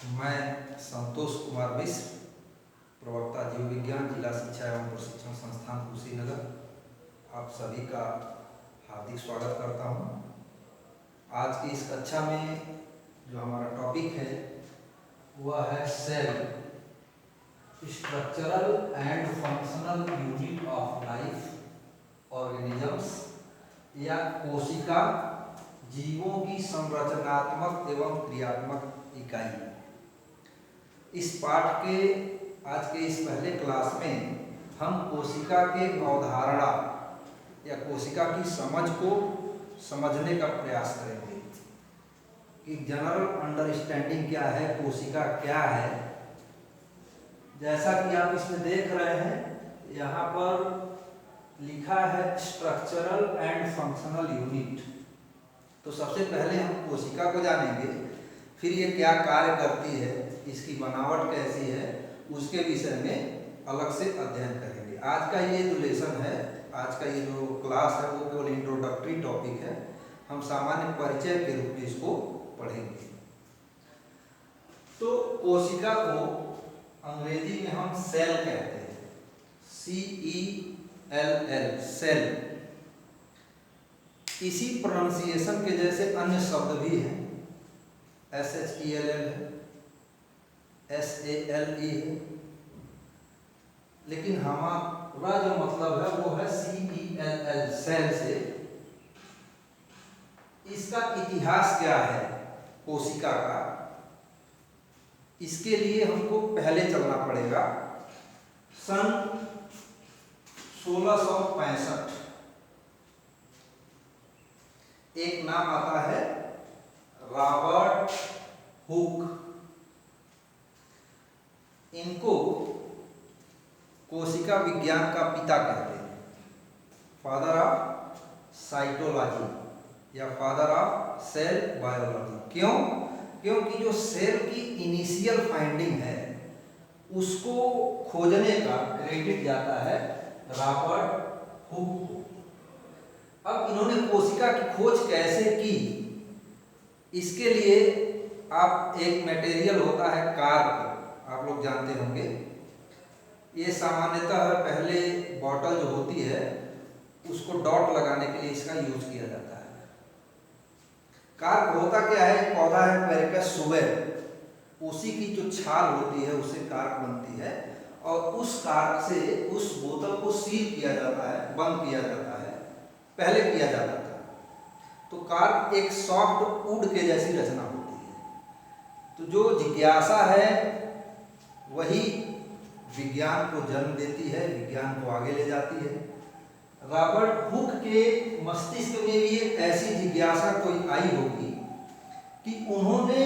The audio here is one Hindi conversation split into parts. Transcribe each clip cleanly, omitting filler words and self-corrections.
मैं संतोष कुमार मिश्र, प्रवक्ता जीव विज्ञान, जिला शिक्षा एवं प्रशिक्षण संस्थान कुशीनगर, आप सभी का हार्दिक स्वागत करता हूं। आज की इस कक्षा में जो हमारा टॉपिक है वह है cell, structural and functional unit of life organisms, या कोशिका जीवों की संरचनात्मक एवं क्रियात्मक इकाई। इस पाठ के आज के इस पहले क्लास में हम कोशिका के अवधारणा या कोशिका की समझ को समझने का प्रयास करेंगे कि जनरल अंडरस्टैंडिंग क्या है, कोशिका क्या है। जैसा कि आप इसमें देख रहे हैं, यहाँ पर लिखा है स्ट्रक्चरल एंड फंक्शनल यूनिट। तो सबसे पहले हम कोशिका को जानेंगे, फिर ये क्या कार्य करती है, इसकी बनावट कैसी है, उसके विषय में अलग से अध्ययन करेंगे। आज का ये जो लेसन है, आज का ये जो क्लास है, वो केवल इंट्रोडक्टरी टॉपिक है। हम सामान्य परिचय के रूप में इसको पढ़ेंगे। तो कोशिका को अंग्रेजी में हम सेल कहते हैं, CELL, सेल। इसी प्रोनाउंसिएशन के जैसे अन्य शब्द भी हैं, SHELL है, SALE है, लेकिन हमारा जो मतलब है वो है CELL, सेल से। इसका इतिहास क्या है कोशिका का, इसके लिए हमको पहले चलना पड़ेगा सन 1665। एक नाम आता है रॉबर्ट हुक। इनको कोशिका विज्ञान का पिता कहते हैं, फादर ऑफ साइटोलॉजी या फादर ऑफ सेल बायोलॉजी। क्यों? क्योंकि जो सेल की इनिशियल फाइंडिंग है उसको खोजने का क्रेडिट जाता है रॉबर्ट हुक को। अब इन्होंने कोशिका की खोज कैसे की, इसके लिए आप एक मटेरियल होता है कार्प, आप लोग जानते होंगे। ये सामान्यतः पहले बॉटल जो होती है उसको डॉट लगाने के लिए इसका यूज किया जाता है। कार्प होता क्या है, एक पौधा है पेरिकस सुबर, उसी की जो छाल होती है उससे कार्प बनती है, और उस कार्प से उस बोतल को सील किया जाता है, बंद किया जाता है, पहले किया जाता था। तो कार्प एक सॉफ्ट वुड के जैसी रचना होती है। तो जो जिज्ञासा है वही विज्ञान को जन्म देती है, विज्ञान को आगे ले जाती है। रॉबर्ट हुक के मस्तिष्क में भी एक ऐसी जिज्ञासा कोई आई होगी कि उन्होंने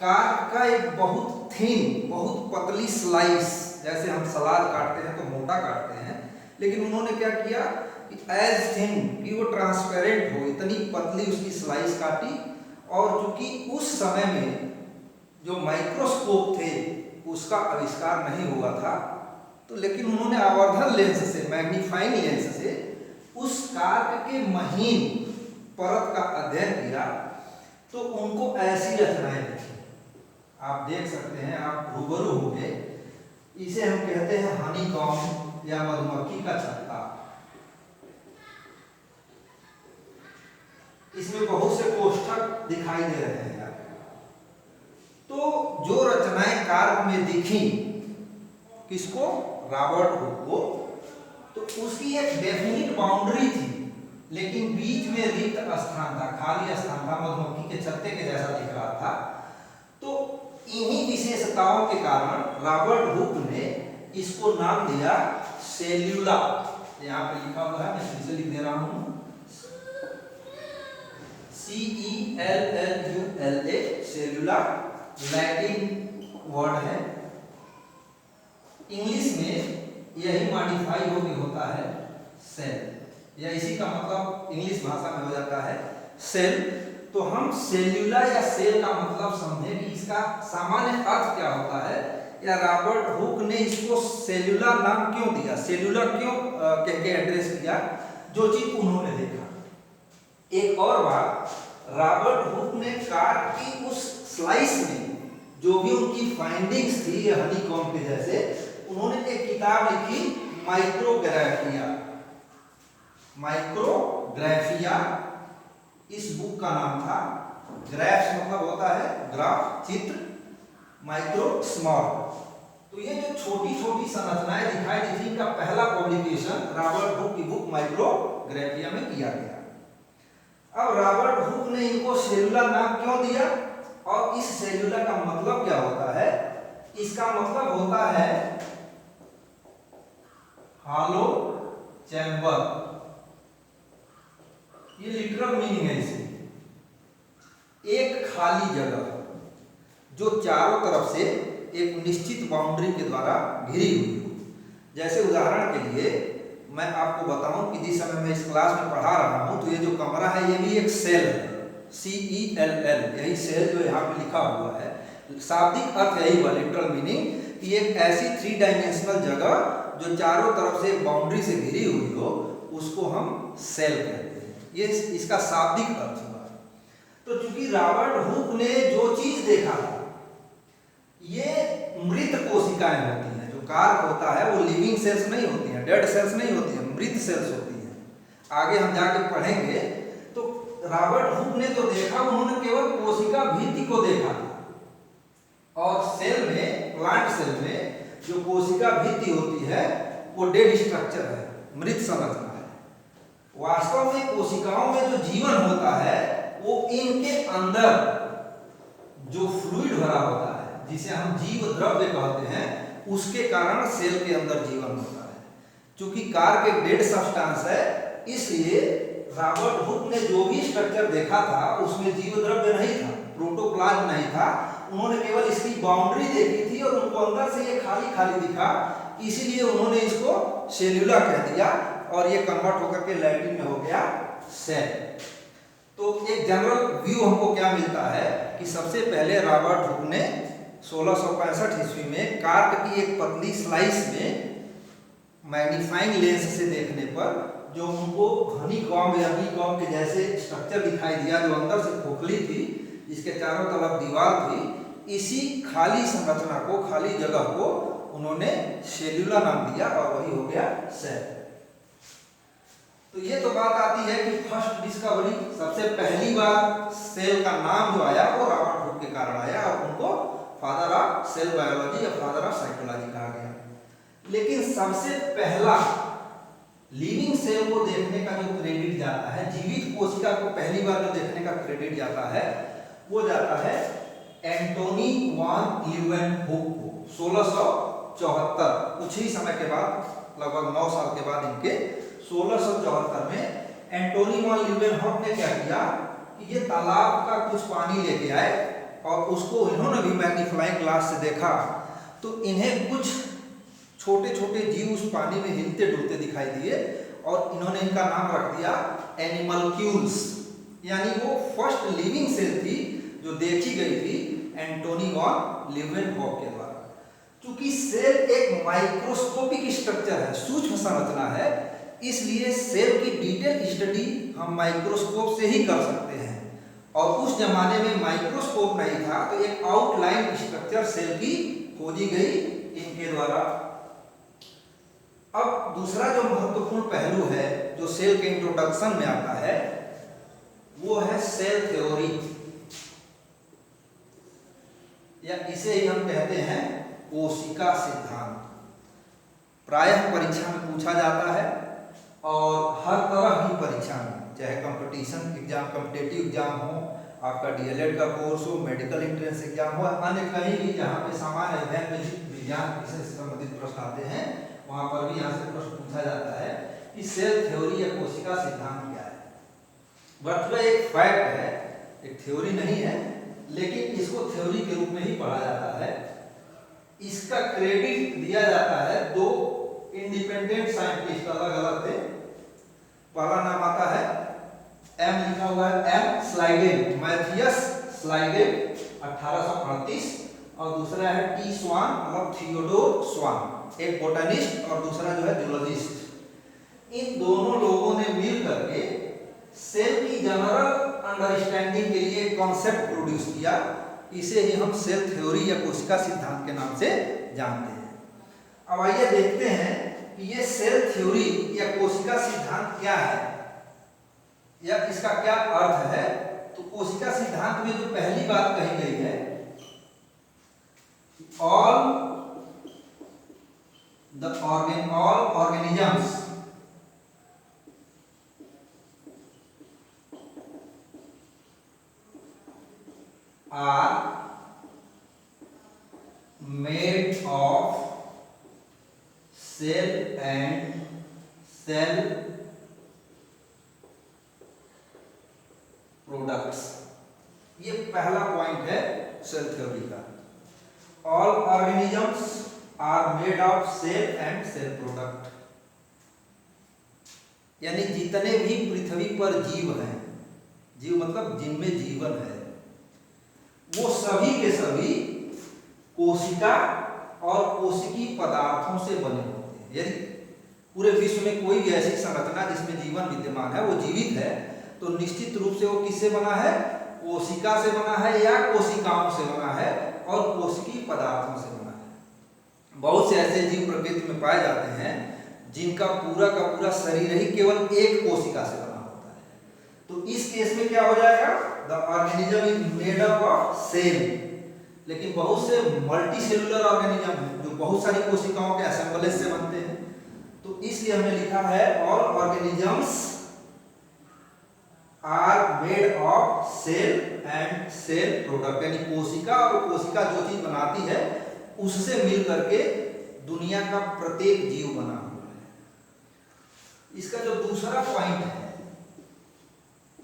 कार्प का एक बहुत थिन, बहुत पतली स्लाइस, जैसे हम सलाद काटते हैं तो मोटा काटते हैं, लेकिन उन्होंने क्या किया कि एज थिन, कि वो ट्रांसपेरेंट हो, इतनी पतली उसकी स्लाइस काटी। और चूंकि उस समय में जो माइक्रोस्कोप थे उसका आविष्कार नहीं हुआ था, तो लेकिन उन्होंने आवर्धन लेंस से, मैग्नीफाइंग लेंस से उस कार्प के महीन परत का अध्ययन किया, तो उनको ऐसी रचनाएं दिखी। आप देख सकते हैं, आप रूबरू होंगे, इसे हम कहते हैं हनीकॉम्ब या मधुमक्खी का छत्ता। इसमें बहुत से कोष्ठक दिखाई दे रहे हैं। तो जो रचनाएं कार्प में दिखी, किसको? रॉबर्ट हुक को, तो उसकी एक डेफिनिट बाउंड्री थी, लेकिन बीच में रिक्त स्थान था, खाली स्थान था, मधुमक्खी के छत्ते के जैसा दिख रहा था। तो इन्हीं विशेषताओं के कारण रॉबर्ट हुक ने इसको नाम दिया सेल्यूला। यहाँ पे लिखा हुआ है, मैं फिर से लिख दे रहा हूं, CELLULA, सेल्यूला लैटिन वर्ड है। इंग्लिश में यही मॉडिफाई होके होता है सेल, या इसी का मतलब इंग्लिश भाषा में हो जाता है सेल। तो हम सेल्यूला या सेल का मतलब समझें कि इसका सामान्य अर्थ क्या होता है, या रॉबर्ट हुक ने इसको सेल्यूला नाम क्यों दिया, सेल्यूला क्यों कह के एड्रेस किया, जो चीज उन्होंने देखा। एक और बात, रॉबर्ट हुक ने कार्प की उस स्लाइस में जो भी उनकी फाइंडिंग्स थी ये हनीकॉम्ब के जैसे, उन्होंने एक किताब लिखी माइक्रोग्राफिया। माइक्रोग्राफिया इस बुक का नाम था। ग्राफ्स मतलब होता है ग्राफ, चित्र, माइक्रो स्मॉल। तो ये जो छोटी छोटी संरचनाएं दिखाई दी थी, इनका पहला पब्लिकेशन रॉबर्ट हुक की बुक माइक्रोग्राफिया में किया गया। अब रॉबर्ट हुक ने इनको सेलुलर नाम क्यों दिया और इस सेलुलर का मतलब क्या होता है? इसका मतलब होता है हॉलो चैम्बर। ये लिटरल मीनिंग है इसे, एक खाली जगह जो चारों तरफ से एक निश्चित बाउंड्री के द्वारा घिरी हुई हो। जैसे उदाहरण के लिए मैं आपको बताऊं कि जिस समय मैं इस क्लास में पढ़ा रहा हूं तो ये जो कमरा है ये भी एक सेल है, CELL, यही सेल जो यहाँ पे लिखा हुआ है। शाब्दिक अर्थ यही हुआ, लिटरल मीनिंग, कि एक ऐसी 3 डायमेंशनल जगह जो चारों तरफ से बाउंड्री से घिरी हुई हो, उसको हम सेल कहते हैं। ये इसका शाब्दिक अर्थ हुआ। तो चूंकि रॉबर्ट हुक ने जो चीज देखा था, ये मृत कोशिकाएं होती हैं। जो कार्क होता है वो लिविंग सेल्स नहीं होती हैं, डेड सेल्स नहीं होती हैं, मृत सेल्स होती हैं। आगे हम जाके पढ़ेंगे। तो रॉबर्ट हुक ने जो देखा, उन्होंने केवल कोशिका भित्ति को देखा था, और सेल में, प्लांट सेल में जो कोशिका भित्ति होती है वो डेड स्ट्रक्चर है, मृत संरचना है। वास्तव में कोशिकाओं में जो जीवन होता है वो इनके अंदर जो फ्लूइड भरा होता है, जिसे हम जीव द्रव्य कहते हैं, उसके कारण सेल के अंदर जीवन होता है। चूंकि कार्क एक डेड सब्सटेंस है, इसलिए रॉबर्ट हुक ने जो भी स्ट्रक्चर देखा था उसमें जीव द्रव्य नहीं था, प्रोटोप्लाज्म नहीं था। उन्होंने केवल इसकी बाउंड्री देखी थी और उनको अंदर से ये खाली खाली दिखा, इसीलिए उन्होंने इसको सेल्यूला कह दिया और ये कन्वर्ट होकर के लैटिन में हो गया सेल। तो एक जनरल व्यू हमको क्या मिलता है कि सबसे पहले रॉबर्ट हुक ने 1665 ईस्वी में कार्क की एक पतली स्लाइस में मैग्नीफाइंग लेंस से देखने पर जो उनको हनीकॉम्ब या बीकॉम्ब के जैसे स्ट्रक्चर दिखाई दिया, जो अंदर से खोखली थी, जिसके चारों तरफ दीवार थी, इसी खाली संरचना को, खाली जगह को उन्होंने सेल्यूला नाम दिया और वही हो गया सेल। तो ये तो बात आती है कि फर्स्ट डिस्कवरी, सबसे पहली बार सेल का नाम जो आया वो रॉबर्ट हुक के कारण आया और उनको फादर ऑफ सेल बायोलॉजी या फादर ऑफ साइकोलॉजी कहा गया। लेकिन सबसे पहला लिविंग सेल को देखने का जो क्रेडिट जाता है, जीवित कोशिका को पहली बार जो देखने का क्रेडिट जाता है, वो जाता है एंटोनी वान लीeuwenhoek को। 1674, कुछ ही समय के बाद, लगभग 9 साल के बाद इनके 1674 में एंटोनी वान लीeuwenhoek ने क्या किया कि ये तालाब का कुछ पानी लेके आए और उसको इन्होंने भी मैग्नीफाइंग ग्लास से देखा। तो इन्हें कुछ छोटे छोटे जीव उस पानी में हिलते डुलते दिखाई दिए और इन्होंने इनका नाम रख दिया एनिमल्क्यूल्स, यानी वो फर्स्ट लिविंग सेल थी जो देखी गई थी एंटोनी वान लीeuwenhoek के द्वारा। क्योंकि सेल एक माइक्रोस्कोपिक स्ट्रक्चर है, सूक्ष्म संरचना है, इसलिए सेल की डिटेल स्टडी हम माइक्रोस्कोप से ही कर सकते हैं। और उस जमाने में माइक्रोस्कोप नहीं था, तो एक आउटलाइन स्ट्रक्चर सेल की खोजी गई इनके द्वारा। अब दूसरा जो महत्वपूर्ण पहलू है जो सेल के इंट्रोडक्शन में आता है, वो है सेल थ्योरी, या इसे ही हम कहते हैं कोशिका सिद्धांत। प्रायः परीक्षा में पूछा जाता है और हर तरह की परीक्षा में, चाहे कंपटीशन एग्जाम, कॉम्पिटिटिव एग्जाम हो, आपका DLED का कोर्स हो, मेडिकल एंट्रेंस एग्जाम हो, अन्य कहीं भी जहाँ पे सामान्य अध्ययन में विज्ञान विषय से संबंधित प्रश्न आते हैं, वहाँ पर भी यहाँ से प्रश्न पूछा जाता है कि सेल थ्योरी या कोशिका सिद्धांत क्या है। बट वह एक फैक्ट है, एक थ्योरी नहीं है, लेकिन इसको थ्योरी के रूप में ही पढ़ा जाता है। इसका क्रेडिट दिया जाता है 2 इंडिपेंडेंट साइंटिस्ट, अलग अलग थे। पहला नाम आता है एम, लिखा हुआ है एम स्लाइडेन, मैथियस स्लाइडेन 1838, और दूसरा है टी स्वान, मतलब थियोडोर स्वान, एक बोटनिस्ट और दूसरा जो है जूलॉजिस्ट। इन दोनों लोगों ने मिल करके सेल की जनरल अंडरस्टैंडिंग के लिए कॉन्सेप्ट प्रोड्यूस किया इसे ही हम सेल थ्योरी या कोशिका सिद्धांत के नाम से जानते हैं। अब आइए देखते हैं कि ये सेल थ्योरी या कोशिका सिद्धांत क्या है या इसका क्या अर्थ है। तो कोशिका सिद्धांत में जो पहली बात कही गई है, all organisms are made of cell and cell products। ये पहला पॉइंट है सेल थ्योरी का। All organisms are made of cell and cell product, यानी जितने भी पृथ्वी पर जीव हैं, जीव मतलब जिनमें जीवन है, वो सभी के सभी कोशिका और कोशिकी पदार्थों से बने होते हैं। यदि पूरे विश्व में कोई भी ऐसी संरचना जिसमें जीवन विद्यमान है, वो जीवित है, तो निश्चित रूप से वो किससे बना है? कोशिका से बना है या कोशिकाओं से बना है और कोशिकी पदार्थों से बना है। बहुत से ऐसे जीव प्रकृति में पाए जाते हैं जिनका पूरा का पूरा शरीर ही केवल एक कोशिका से बना होता है। तो इस केस में क्या हो जाएगा? The organism is made up of cell. लेकिन बहुत से मल्टी सेलुलर ऑर्गेनिज्म हैं जो बहुत सारी कोशिकाओं के असेंबलेज से बनते हैं। तो इसलिए हमने लिखा है all organisms are made of cell and cell product, यानी कोशिका और कोशिका जो चीज बनाती है उससे मिल करके दुनिया का प्रत्येक जीव बना हुआ है। इसका जो दूसरा पॉइंट है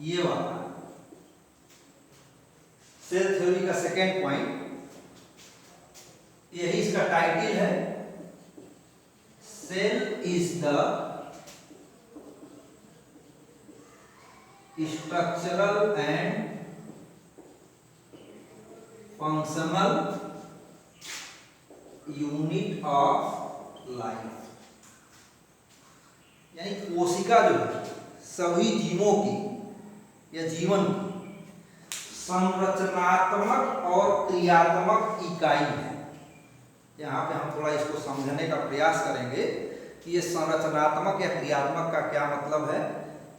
ये वाला, सेल थ्योरी का सेकेंड पॉइंट, यही इसका टाइटल है, cell is the structural and functional unit of life. यानी कोशिका जो है सभी जीवों की या जीवन की संरचनात्मक और क्रियात्मक इकाई है। यहाँ पे हम थोड़ा इसको समझने का प्रयास करेंगे कि ये संरचनात्मक या क्रियात्मक का क्या मतलब है,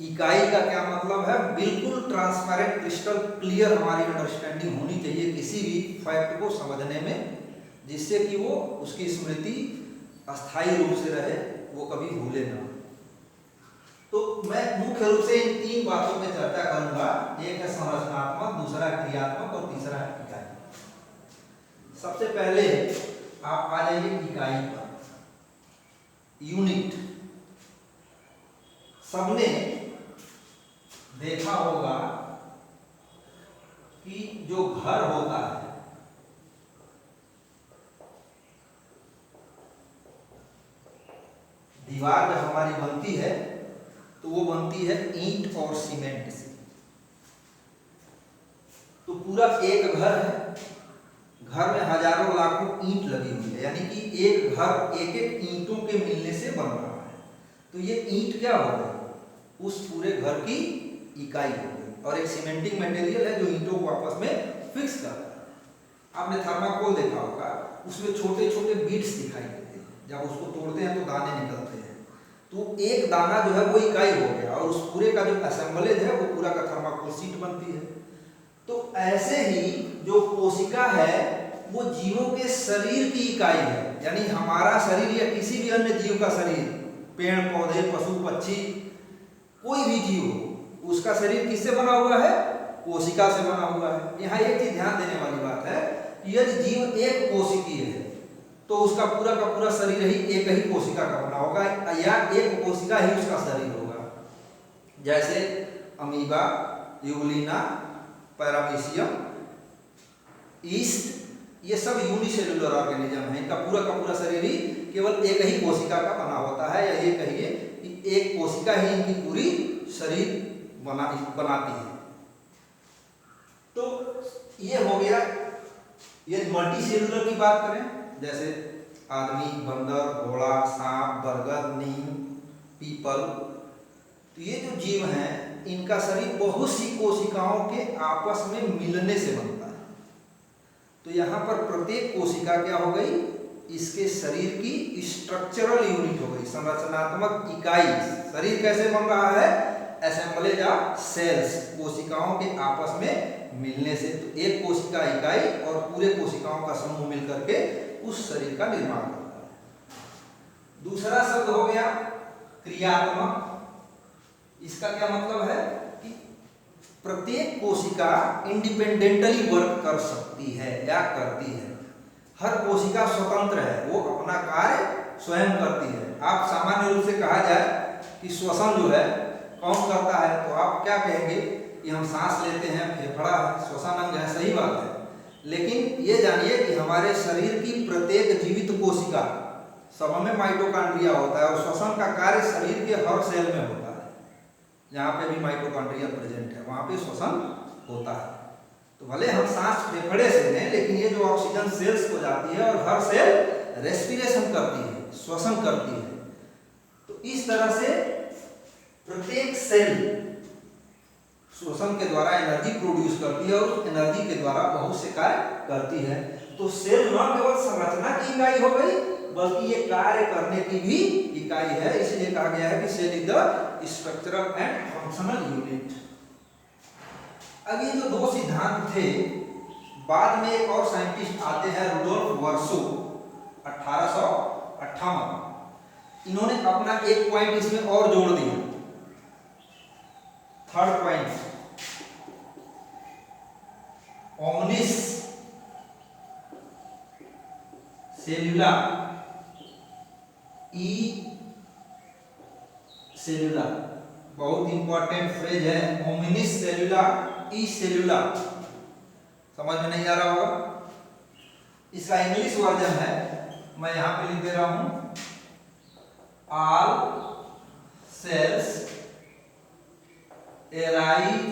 इकाई का क्या मतलब है। बिल्कुल ट्रांसपेरेंट क्रिस्टल क्लियर हमारी अंडरस्टैंडिंग होनी चाहिए किसी भी फैक्ट को समझने में, जिससे कि वो उसकी स्मृति अस्थायी रूप से रहे, वो कभी भूले ना। तो मैं मुख्य रूप से इन तीन बातों पे चर्चा करूंगा। एक है संरचनात्मक, दूसरा क्रियात्मक और तीसरा है इकाई। सबसे पहले आप आ जाइए इकाई पर, यूनिट। सबने देखा होगा कि जो घर होता है, दीवार जब हमारी बनती है तो वो बनती है ईंट और सीमेंट से। तो पूरा एक घर है, घर में हजारों लाखों ईंट लगी हुई है, यानी कि एक घर एक एक ईंटों के मिलने से बन रहा है। तो ये ईंट क्या हो गई? उस पूरे घर की इकाई हो गई। और एक सीमेंटिंग मटेरियल है जो ईंटों को आपस में फिक्स करता है। आपने थर्माकोल देखा होगा, उसमें छोटे छोटे बीट्स दिखाई देते हैं, जब उसको तोड़ते हैं तो दाने निकलते हैं। तो एक दाना जो है वो इकाई हो गया और उस पूरे का जो असेंबलेज है वो पूरा का थर्माकोल शीट बनती है। तो ऐसे ही जो कोशिका है वो जीवों के शरीर की इकाई है, यानी हमारा शरीर या किसी भी अन्य जीव का शरीर, पेड़ पौधे पशु पक्षी कोई भी जीव हो, उसका शरीर किससे बना हुआ है? कोशिका से बना हुआ है। यहाँ एक चीज ध्यान देने वाली बात है कि यदि जीव एक कोशिकीय है तो उसका पूरा का पूरा शरीर ही एक ही कोशिका का बना होगा या एक कोशिका ही उसका शरीर होगा। जैसे अमीबा, यूग्लिना, पैरामीशियम, ईस्ट, ये सब यूनिसेलुलर ऑर्गेनिज्म है। इनका पूरा का पूरा शरीर ही केवल एक ही कोशिका का बना होता है, या ये कहिए कि एक कोशिका ही इनकी पूरी शरीर बनाती है। तो ये हो गया। ये मल्टी सेलुलर की बात करें, जैसे आदमी, बंदर, घोड़ा, सांप, बरगद, नीम, पीपल, तो ये जो जीव हैं इनका शरीर बहुत सी कोशिकाओं के आपस में मिलने से बनता है। तो यहाँ पर प्रत्येक कोशिका क्या हो गई, इसके शरीर की स्ट्रक्चरल यूनिट हो गई, संरचनात्मक इकाई। शरीर कैसे बन रहा है, असेंबलेज ऑफ सेल्स, कोशिकाओं के आपस में मिलने से। तो एक कोशिका इकाई और पूरे कोशिकाओं का समूह मिलकर के उस शरीर का निर्माण करता है। दूसरा शब्द हो गया क्रियात्मक। इसका क्या मतलब है कि प्रत्येक कोशिका इंडिपेंडेंटली वर्क कर सकती है या करती है। हर कोशिका स्वतंत्र है, वो अपना कार्य स्वयं करती है। आप सामान्य रूप से कहा जाए कि श्वसन जो है कौन करता है, तो आप क्या कहेंगे कि हम सांस लेते हैं, फेफड़ा है, श्वसन अंग है, सही बात है। लेकिन ये जानिए कि हमारे शरीर की प्रत्येक जीवित कोशिका, सब में माइटोकॉन्ड्रिया होता है और श्वसन का कार्य शरीर के हर सेल में होता है। जहाँ पे भी माइटोकॉन्ड्रिया प्रेजेंट है वहाँ पे श्वसन होता है। तो भले हम सांस फेफड़े से लें, लेकिन ये जो ऑक्सीजन सेल्स को जाती है और हर सेल रेस्पिरेशन करती है, श्वसन करती है। तो इस तरह से प्रत्येक सेल श्वसन के द्वारा एनर्जी प्रोड्यूस करती है और उस एनर्जी के द्वारा बहुत से कार्य करती है। तो सेल न केवल संरचना की इकाई हो गई, बल्कि ये कार्य करने की भी इकाई है। इसलिए कहा गया है कि cell is the structural and functional unit. अब ये जो दो सिद्धांत थे, बाद में एक और साइंटिस्ट आते हैं, रुडोल्फ वर्सो, 1858। इन्होंने अपना एक पॉइंट इसमें और जोड़ दिया, थर्ड पॉइंट, ओमनिस सेल्यूला ई सेल्यूला। बहुत इंपॉर्टेंट फ्रेज है, ओमनिस सेल्यूला ई सेल्यूला। समझ में नहीं आ रहा होगा, इसका इंग्लिश वर्जन है, मैं यहां पे लिख दे रहा हूं, all cells arise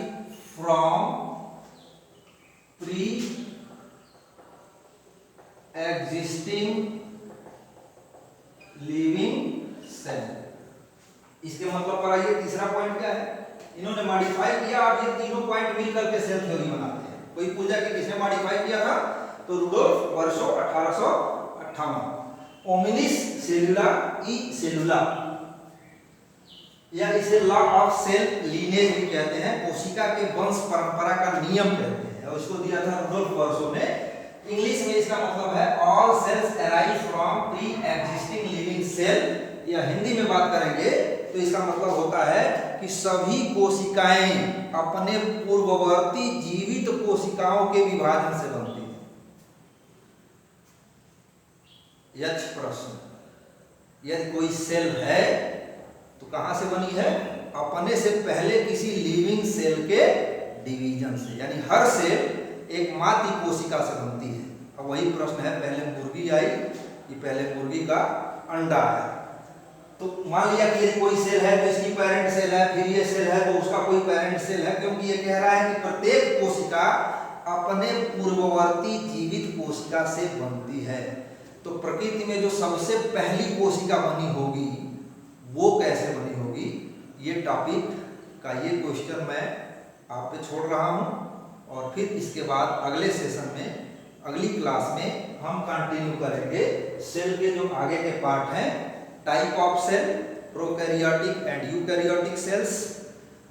from pre-existing living cell। इसके मतलब पर आइए, तीसरा पॉइंट क्या है, इन्होंने मॉडिफाई किया। अब ये तीनों पॉइंट मिलकर के सेल थ्योरी बनाते हैं। कोई पूछा कि किसने मॉडिफाई किया था, तो रुडोल्फ वर्सो 1858। ओमिनिस सेल्यूला ई सेल्यूला, या इसे लॉ ऑफ सेल लीनेज भी कहते हैं, कोशिका के वंश परंपरा का नियम कहते हैं, और इसको दिया था रुडोल्फ वर्सो ने। इंग्लिश में इसका मतलब है all cells arise from pre-existing living cell, या हिंदी में बात करेंगे तो इसका मतलब होता है कि सभी कोशिकाएं अपने पूर्ववर्ती जीवित कोशिकाओं के विभाजन से बनती हैं। यह प्रश्न, यदि कोई सेल है तो कहां से बनी है, अपने से पहले किसी लिविंग सेल के डिवीजन से, यानी हर सेल एक मातृ कोशिका से बनती है। अब वही प्रश्न है, पहले मुर्गी आई कि पहले मुर्गी का अंडा आया। तो मान लिया कि यदि कोई सेल है तो इसकी पेरेंट सेल है, फिर ये सेल है तो उसका कोई पेरेंट सेल है, क्योंकि ये कह रहा है कि प्रत्येक कोशिका अपने पूर्ववर्ती जीवित कोशिका से बनती है। तो प्रकृति में जो सबसे पहली कोशिका बनी होगी वो कैसे बनी होगी, ये टॉपिक का ये क्वेश्चन मैं आप पे छोड़ रहा हूं। और फिर इसके बाद अगले सेशन में, अगली क्लास में हम कंटिन्यू करेंगे सेल के जो आगे के पार्ट हैं, type of cell, prokaryotic and eukaryotic cells,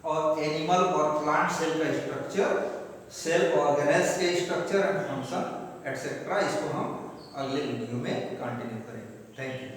और एनिमल और प्लांट सेल का स्ट्रक्चर, सेल ऑर्गेनेल्स के स्ट्रक्चर एंड फंक्शन एटसेट्रा। इसको हम अगले वीडियो में कंटिन्यू करेंगे। Thank you.